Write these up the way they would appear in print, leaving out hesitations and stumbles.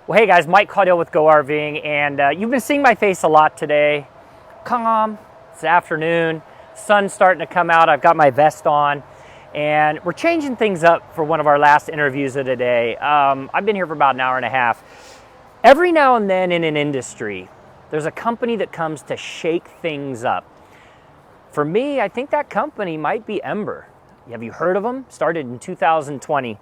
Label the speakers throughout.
Speaker 1: Well, hey guys, Mike Caudill with Go RVing, and you've been seeing my face a lot today. Calm, it's afternoon, sun's starting to come out, I've got my vest on, and we're changing things up for one of our last interviews of the day. I've been here for about an hour and a half. Every now and then in an industry, there's a company that comes to shake things up. For me, I think that company might be Ember. Have you heard of them? Started in 2020.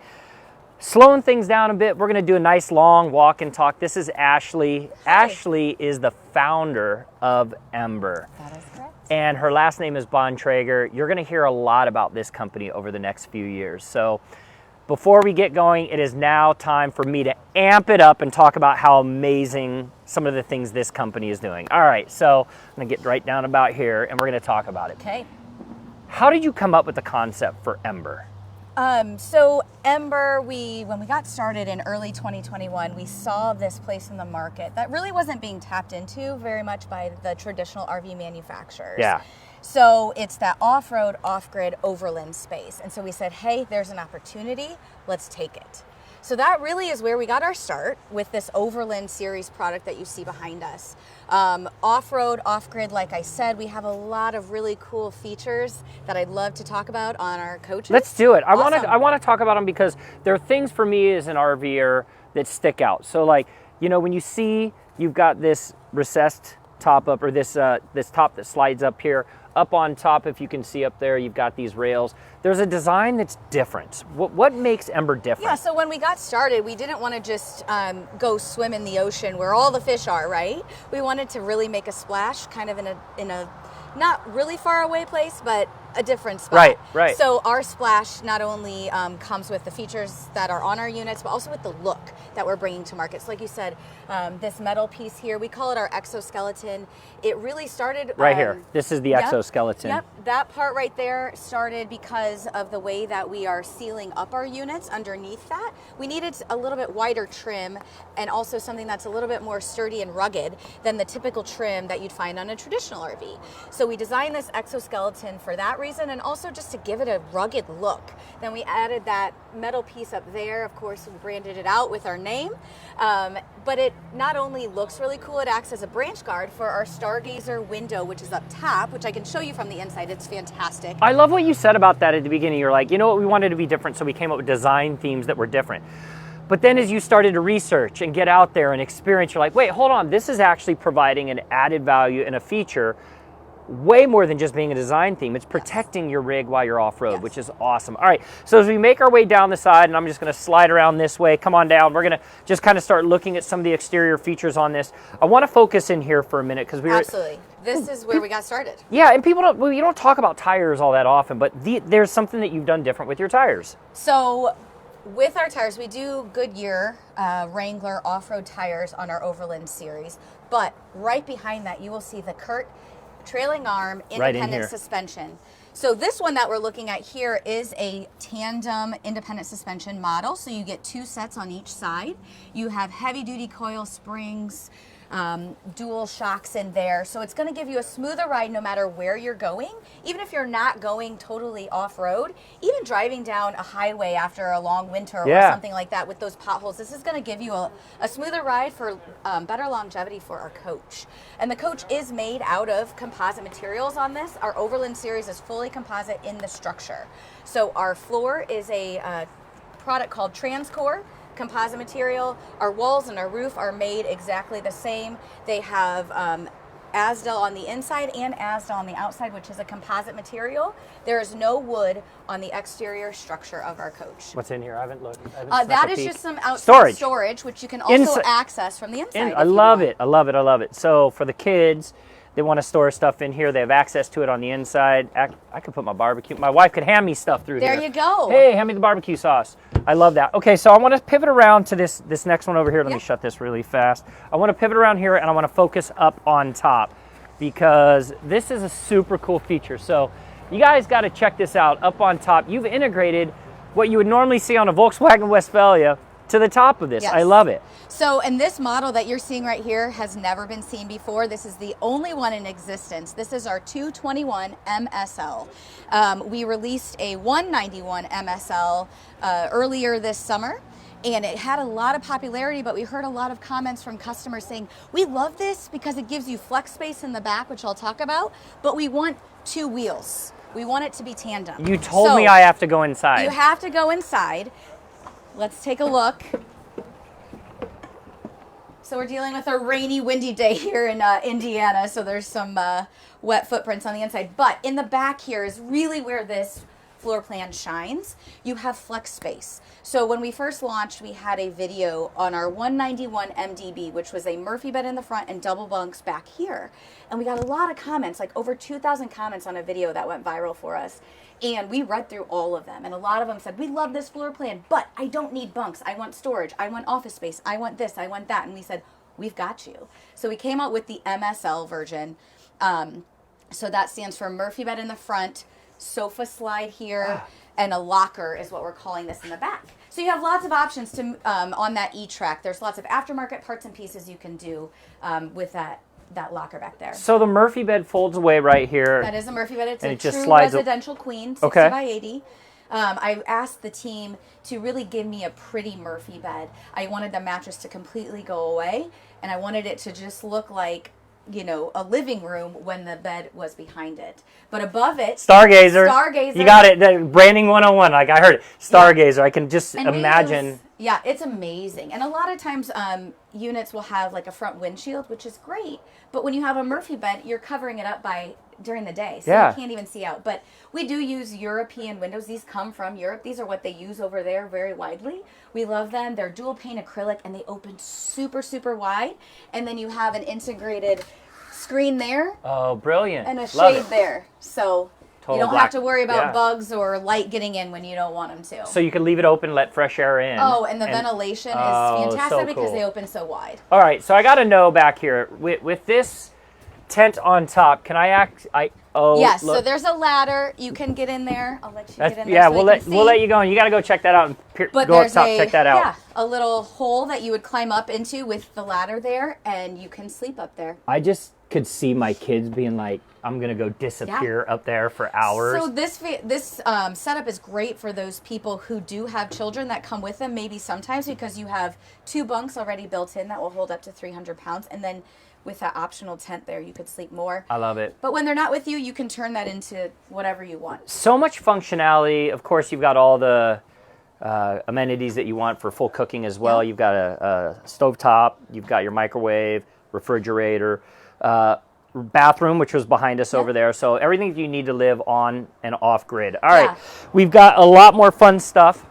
Speaker 1: Slowing things down a bit, we're going to do a nice long walk and talk. This is Ashley.
Speaker 2: Hi.
Speaker 1: Ashley is the founder of Ember.
Speaker 2: That is correct.
Speaker 1: And her last name is Bontrager. You're going to hear a lot about this company over the next few years. So before we get going, it is now time for me to amp it up and talk about how amazing some of the things this company is doing. All right, so I'm going to get right down about here and we're going to talk about it.
Speaker 2: Okay.
Speaker 1: How did you come up with the concept for Ember?
Speaker 2: So Ember, when we got started in early 2021, we saw this place in the market that really wasn't being tapped into very much by the traditional RV manufacturers.
Speaker 1: Yeah.
Speaker 2: So it's that off-road, off-grid Overland space. And so we said, hey, there's an opportunity, let's take it. So that really is where we got our start with this Overland series product that you see behind us. Off-road, off-grid, like I said, we have a lot of really cool features that I'd love to talk about on our coaches.
Speaker 1: Let's do it.
Speaker 2: Awesome.
Speaker 1: I want to talk about them because there are things for me as an RVer that stick out. So like, you know, when you see you've got this recessed top up, or this top that slides up here, up on top, if you can see up there, you've got these rails. There's a design that's different. What makes Ember different?
Speaker 2: Yeah, so when we got started, we didn't want to just go swim in the ocean where all the fish are, right? We wanted to really make a splash kind of in a not really far away place, but a different spot.
Speaker 1: Right.
Speaker 2: So our splash not only comes with the features that are on our units, but also with the look that we're bringing to market. So like you said, this metal piece here, we call it our exoskeleton. It really started
Speaker 1: right here. This is the
Speaker 2: Yep.
Speaker 1: exoskeleton.
Speaker 2: Yep, that part right there started because of the way that we are sealing up our units underneath that. We needed a little bit wider trim and also something that's a little bit more sturdy and rugged than the typical trim that you'd find on a traditional RV. So we designed this exoskeleton for that reason, and also just to give it a rugged look. Then we added that metal piece up there. Of course, we branded it out with our name, but it not only looks really cool, it acts as a branch guard for our Stargazer window, which is up top, which I can show you from the inside. It's fantastic.
Speaker 1: I love what you said about that at the beginning. You're like, you know what, we wanted to be different, so we came up with design themes that were different. But then as you started to research and get out there and experience, you're like, wait, hold on, this is actually providing an added value and a feature way more than just being a design theme. It's protecting your rig while you're off-road,
Speaker 2: Yes.
Speaker 1: which is awesome. All right, so as we make our way down the side, and I'm just gonna slide around this way, come on down, we're gonna just kind of start looking at some of the exterior features on this. I wanna focus in here for a minute, because
Speaker 2: Absolutely. This is where we got started.
Speaker 1: yeah, and you don't talk about tires all that often, but there's something that you've done different with your tires.
Speaker 2: So with our tires, we do Goodyear Wrangler off-road tires on our Overland series, but right behind that you will see the Kurt trailing arm
Speaker 1: Right in
Speaker 2: independent
Speaker 1: here.
Speaker 2: suspension. So this one that we're looking at here is a tandem independent suspension model. So you get two sets on each side. You have heavy duty coil springs, dual shocks in there. So it's going to give you a smoother ride no matter where you're going. Even if you're not going totally off-road, even driving down a highway after a long winter or something like that with those potholes, this is going to give you a smoother ride for better longevity for our coach. And the coach is made out of composite materials on this. Our Overland series is fully composite in the structure. So our floor is a product called Transcore composite material. Our walls and our roof are made exactly the same. They have Asdel on the inside and Asdel on the outside, which is a composite material. There is no wood on the exterior structure of our coach.
Speaker 1: What's in here? I haven't looked.
Speaker 2: That is just some outside storage, which you can also access from the inside.
Speaker 1: I love it. I love it. I love it. So for the kids, they want to store stuff in here. They have access to it on the inside. I could put my barbecue. My wife could hand me stuff through here.
Speaker 2: There you go.
Speaker 1: Hey, hand me the barbecue sauce. I love that. Okay, so I want to pivot around to this next one over here. Let me shut this really fast. I want to pivot around here, and I want to focus up on top because this is a super cool feature. So you guys got to check this out. Up on top, you've integrated what you would normally see on a Volkswagen Westfalia to the top of this.
Speaker 2: Yes.
Speaker 1: I love it.
Speaker 2: So, and this model that you're seeing right here has never been seen before. This is the only one in existence. This is our 221 MSL. We released a 191 MSL earlier this summer. and it had a lot of popularity, but we heard a lot of comments from customers saying, we love this because it gives you flex space in the back, which I'll talk about, but we want 2 wheels. We want it to be tandem.
Speaker 1: You told me I have to go inside.
Speaker 2: You have to go inside. Let's take a look. So we're dealing with a rainy, windy day here in Indiana, so there's some wet footprints on the inside. But in the back here is really where this floor plan shines. You have flex space. So when we first launched, we had a video on our 191 MDB, which was a Murphy bed in the front and double bunks back here. And we got a lot of comments, like over 2,000 comments on a video that went viral for us. And we read through all of them. And a lot of them said, we love this floor plan, but I don't need bunks. I want storage. I want office space. I want this. I want that. And we said, we've got you. So we came out with the MSL version. So that stands for Murphy bed in the front, sofa slide here, and a locker is what we're calling this in the back. So you have lots of options to on that E-Track. There's lots of aftermarket parts and pieces you can do with that locker back there.
Speaker 1: So the Murphy bed folds away right here.
Speaker 2: That is a Murphy bed. It's
Speaker 1: and
Speaker 2: a
Speaker 1: it just
Speaker 2: true
Speaker 1: slides
Speaker 2: residential queen, 60 by 80. I asked the team to really give me a pretty Murphy bed. I wanted the mattress to completely go away, and I wanted it to just look like, you know, a living room when the bed was behind it. But above it,
Speaker 1: Stargazer.
Speaker 2: Stargazer.
Speaker 1: You got it. Branding 101. Like I heard it. Stargazer. Yeah. I can just imagine.
Speaker 2: Yeah, it's amazing. And a lot of times units will have like a front windshield, which is great. But when you have a Murphy bed, you're covering it up during the day. So you can't even see out. But we do use European windows. These come from Europe. These are what they use over there very widely. We love them. They're dual pane acrylic and they open super, super wide. And then you have an integrated screen there.
Speaker 1: Oh, brilliant.
Speaker 2: And a shade there. So
Speaker 1: Total
Speaker 2: you don't
Speaker 1: black.
Speaker 2: have to worry about bugs or light getting in when you don't want them to.
Speaker 1: So you can leave it open, let fresh air in.
Speaker 2: Oh, and the ventilation is fantastic
Speaker 1: so
Speaker 2: because
Speaker 1: cool.
Speaker 2: they open so wide.
Speaker 1: All right, so I got to know back here, with this tent on top, can I
Speaker 2: Yes,
Speaker 1: look.
Speaker 2: so there's a ladder. You can get in there. I'll let you get in there.
Speaker 1: Yeah,
Speaker 2: so
Speaker 1: we'll let you go, and you got to go check that out and
Speaker 2: but
Speaker 1: go up
Speaker 2: there's
Speaker 1: top, check that out.
Speaker 2: Yeah, a little hole that you would climb up into with the ladder there, and you can sleep up there.
Speaker 1: I just could see my kids being like, I'm going to go disappear up there for hours.
Speaker 2: So this setup is great for those people who do have children that come with them, maybe sometimes, because you have 2 bunks already built in that will hold up to 300 pounds, and then with that optional tent there, you could sleep more.
Speaker 1: I love it.
Speaker 2: But when they're not with you, you can turn that into whatever you want.
Speaker 1: So much functionality. Of course, you've got all the amenities that you want for full cooking as well. Yeah. You've got a stovetop. You've got your microwave, refrigerator, bathroom, which was behind us over there. So everything you need to live on and off grid. All right, we've got a lot more fun stuff.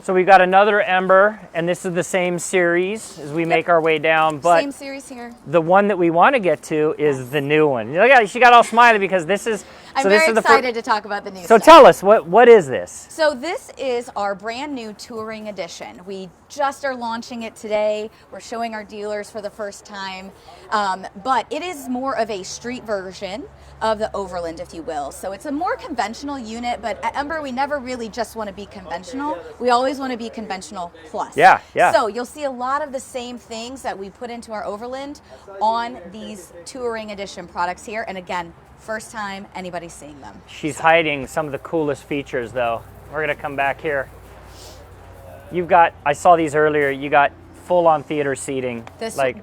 Speaker 1: So we've got another Ember, and this is the same series as we make our way down. But
Speaker 2: same series here.
Speaker 1: The one that we want to get to is the new one. Look at, she got all smiley because this is.
Speaker 2: I'm very excited to talk about the new
Speaker 1: So
Speaker 2: stuff.
Speaker 1: tell us, what is this?
Speaker 2: So this is our brand new touring edition. We just are launching it today. We're showing our dealers for the first time. But it is more of a street version of the Overland, if you will. So it's a more conventional unit, but at Ember, we never really just want to be conventional. We always want to be conventional plus.
Speaker 1: Yeah.
Speaker 2: So you'll see a lot of the same things that we put into our Overland on these touring edition products here. And again, first time anybody's seeing them.
Speaker 1: She's hiding some of the coolest features though. We're gonna come back here. You've got, I saw these earlier, you got full-on theater seating,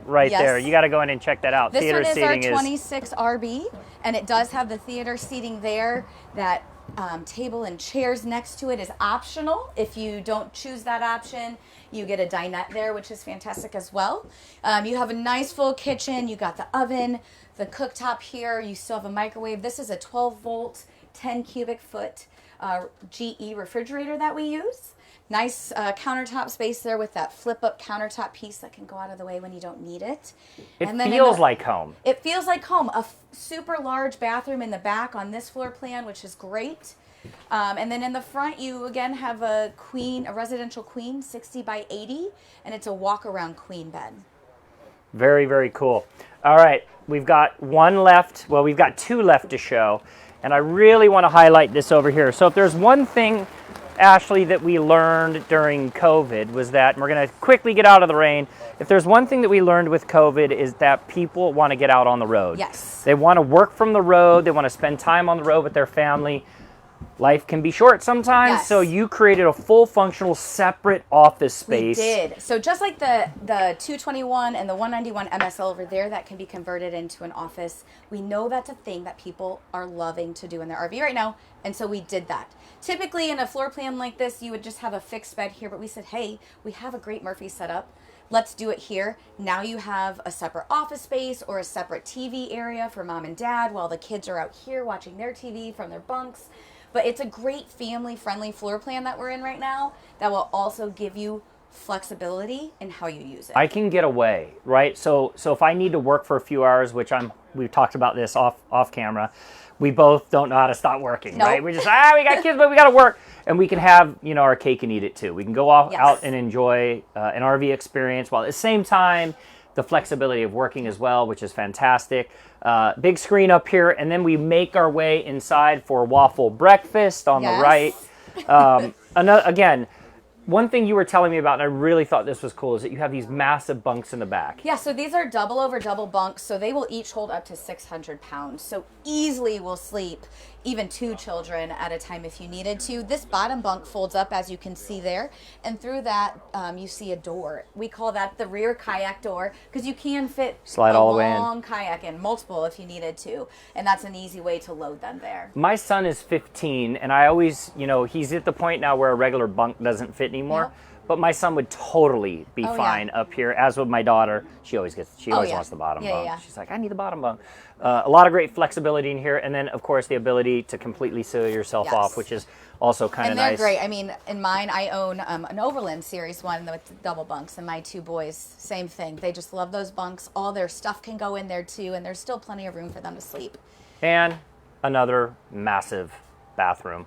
Speaker 1: right there. You gotta go in and check that out.
Speaker 2: This
Speaker 1: theater
Speaker 2: one is
Speaker 1: seating
Speaker 2: our 26 RB, and it does have the theater seating there. That table and chairs next to it is optional. If you don't choose that option, you get a dinette there, which is fantastic as well. You have a nice full kitchen. You got the oven, the cooktop here. You still have a microwave. This is a 12-volt, 10 cubic foot GE refrigerator that we use. Nice countertop space there with that flip-up countertop piece that can go out of the way when you don't need it.
Speaker 1: It feels like home.
Speaker 2: It feels like home. A super large bathroom in the back on this floor plan, which is great. And then in the front, you again have a residential queen, 60 by 80, and it's a walk-around queen bed.
Speaker 1: Very, very cool. All right, we've got one left. Well, we've got 2 left to show, and I really want to highlight this over here. So if there's one thing, Ashley, that we learned during COVID was that, and we're going to quickly get out of the rain, if there's one thing that we learned with COVID is that people want to get out on the road.
Speaker 2: Yes.
Speaker 1: They want to work from the road. They want to spend time on the road with their family. life can be short sometimes.
Speaker 2: Yes.
Speaker 1: So you created a full functional separate office space.
Speaker 2: We did. So just like the 221 and the 191 MSL over there that can be converted into an office, we know that's a thing that people are loving to do in their RV right now. And so we did that. Typically in a floor plan like this, you would just have a fixed bed here, but we said, hey, we have a great Murphy setup. Let's do it here. Now you have a separate office space or a separate TV area for mom and dad while the kids are out here watching their TV from their bunks. But it's a great family-friendly floor plan that we're in right now that will also give you flexibility in how you use it.
Speaker 1: I can get away, right? So if I need to work for a few hours, which we've talked about this off camera, we both don't know how to stop working, right? We just, we got kids, but we got to work. And we can have, our cake and eat it too. We can go out and enjoy an RV experience while at the same time, the flexibility of working as well, which is fantastic. Big screen up here, and then we make our way inside for waffle breakfast on the right. Again, one thing you were telling me about, and I really thought this was cool, is that you have these massive bunks in the back.
Speaker 2: Yeah, so these are double over double bunks, so they will each hold up to 600 pounds. So easily will sleep even 2 children at a time if you needed to. This bottom bunk folds up, as you can see there, and through that you see a door. We call that the rear kayak door because you can fit
Speaker 1: slide all the way in.
Speaker 2: Long kayak in, multiple if you needed to, and that's an easy way to load them there.
Speaker 1: My son is 15, and I always, he's at the point now where a regular bunk doesn't fit anymore. Yep. But my son would totally be fine up here, as would my daughter. She always wants the bottom bunk.
Speaker 2: Yeah.
Speaker 1: She's like, I need the bottom bunk. A lot of great flexibility in here, and then of course the ability to completely sew yourself off, which is also kind of nice.
Speaker 2: And they're great. I mean, in mine, I own an Overland Series one with double bunks, and my 2 boys, same thing. They just love those bunks. All their stuff can go in there too, and there's still plenty of room for them to sleep.
Speaker 1: And another massive bathroom.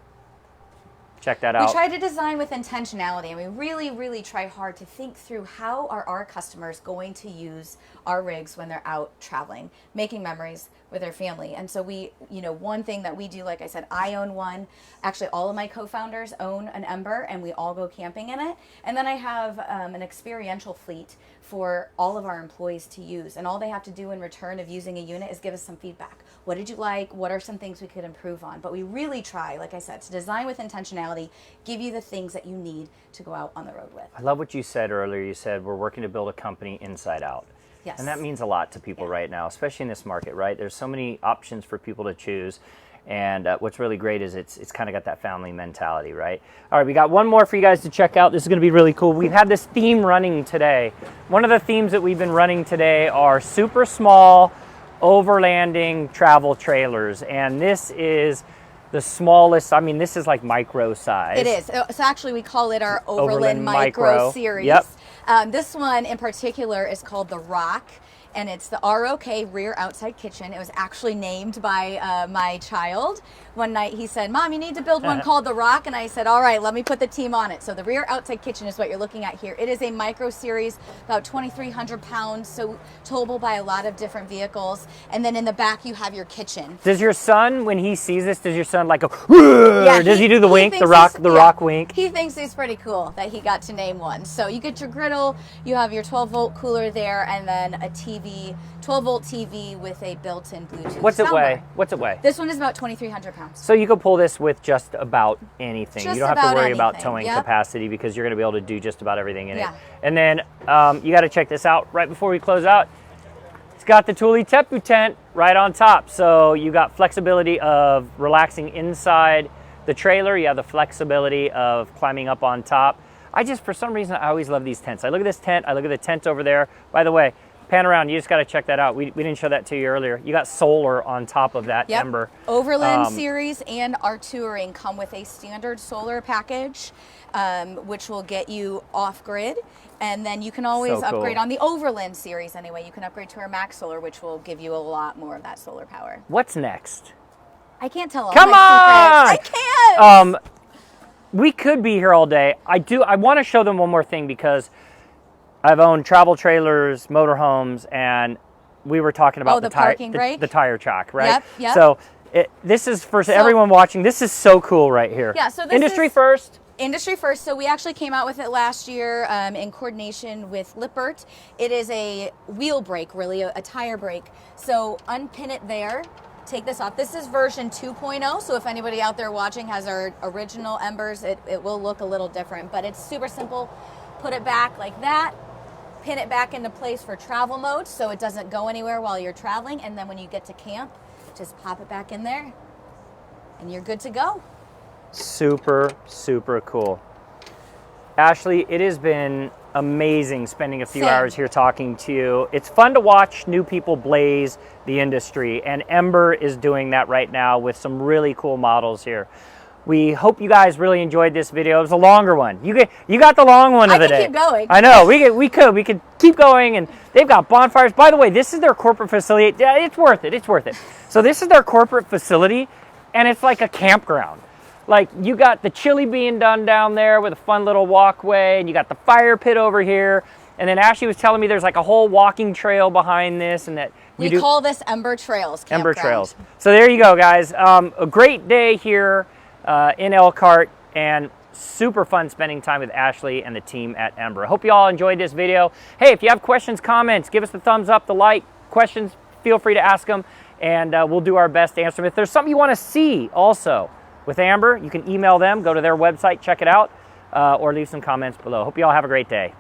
Speaker 1: Check that out.
Speaker 2: We try to design with intentionality, and we really, really try hard to think through how are our customers going to use our rigs when they're out traveling, making memories with their family. And so we, one thing that we do, like I said, I own one. Actually, all of my co-founders own an Ember, and we all go camping in it. And then I have an experiential fleet for all of our employees to use. And all they have to do in return of using a unit is give us some feedback. What did you like? What are some things we could improve on? But we really try, like I said, to design with intentionality, give you the things that you need to go out on the road with.
Speaker 1: I love what you said earlier. You said we're working to build a company inside out.
Speaker 2: Yes.
Speaker 1: And that means a lot to people right now, especially in this market, right? There's so many options for people to choose. And what's really great is it's kind of got that family mentality, right? All right, we got one more for you guys to check out. This is going to be really cool. We've had this theme running today. One of the themes that we've been running today are super small overlanding travel trailers. And this is the smallest, this is like micro size.
Speaker 2: It is. So actually we call it our Overland Micro series.
Speaker 1: Yep.
Speaker 2: This one in particular is called the Rock, and it's the ROK, rear outside kitchen. It was actually named by my child. One night he said, Mom, you need to build one called the Rock. And I said, all right, let me put the team on it. So the rear outside kitchen is what you're looking at here. It is a micro series, about 2,300 pounds, so towable by a lot of different vehicles. And then in the back you have your kitchen.
Speaker 1: Does your son, when he sees this, does your son like go, yeah, does he do the wink, the rock wink?
Speaker 2: He thinks it's pretty cool that he got to name one. So you get your griddle, you have your 12-volt cooler there, and then a TV, 12-volt TV with a built-in Bluetooth.
Speaker 1: What's it weigh? What's it weigh?
Speaker 2: This one is about 2,300 pounds.
Speaker 1: So you can pull this with just about anything.
Speaker 2: Just
Speaker 1: you don't have to worry about
Speaker 2: anything.
Speaker 1: towing capacity because you're going to be able to do just about everything in it.
Speaker 2: Yeah.
Speaker 1: And then you got to check this out right before we close out. It's got the Thule Tepu tent right on top. So you got flexibility of relaxing inside the trailer. You have the flexibility of climbing up on top. For some reason, I always love these tents. I look at this tent. I look at the tent over there. By the way, pan around. You just got to check that out. We didn't show that to you earlier. You got solar on top of that Ember.
Speaker 2: Overland Series and our Touring come with a standard solar package, which will get you off-grid. And then you can always upgrade on the Overland Series anyway. You can upgrade to our Max Solar, which will give you a lot more of that solar power.
Speaker 1: What's next?
Speaker 2: I can't tell all
Speaker 1: Come
Speaker 2: my
Speaker 1: on!
Speaker 2: secrets. I can't!
Speaker 1: We could be here all day. I want to show them one more thing because I've owned travel trailers, motorhomes, and we were talking about
Speaker 2: the parking brake?
Speaker 1: The tire chock, right?
Speaker 2: Yep.
Speaker 1: So this is for everyone watching. This is so cool right here.
Speaker 2: Yeah. So this
Speaker 1: industry
Speaker 2: is
Speaker 1: first.
Speaker 2: Industry first. So we actually came out with it last year in coordination with Lippert. It is a wheel brake, really, a tire brake. So unpin it there. take this off. This is version 2.0, so if anybody out there watching has our original Embers, it will look a little different, but it's super simple. Put it back like that, pin it back into place for travel mode so it doesn't go anywhere while you're traveling, and then when you get to camp, just pop it back in there, and you're good to go.
Speaker 1: Super, super cool. Ashley, it has been amazing spending a few hours here talking to you. It's fun to watch new people blaze the industry, and Ember is doing that right now with some really cool models here. We hope you guys really enjoyed this video. It was a longer one. You got the long one of the day.
Speaker 2: I can keep going.
Speaker 1: I know, we could keep going, and they've got bonfires. By the way, this is their corporate facility. Yeah, it's worth it, it's worth it. So this is their corporate facility, and it's like a campground. Like, you got the chili being done down there with a fun little walkway, and you got the fire pit over here. And then Ashley was telling me there's like a whole walking trail behind this, and that
Speaker 2: we call this Ember Trails campground.
Speaker 1: Ember Trails. So there you go, guys. A great day here in Elkhart, and super fun spending time with Ashley and the team at Ember. I hope you all enjoyed this video. Hey, if you have questions, comments, give us the thumbs up, the like. Questions, feel free to ask them, and we'll do our best to answer them. If there's something you want to see also with Ember, you can email them, go to their website, check it out, or leave some comments below. Hope you all have a great day.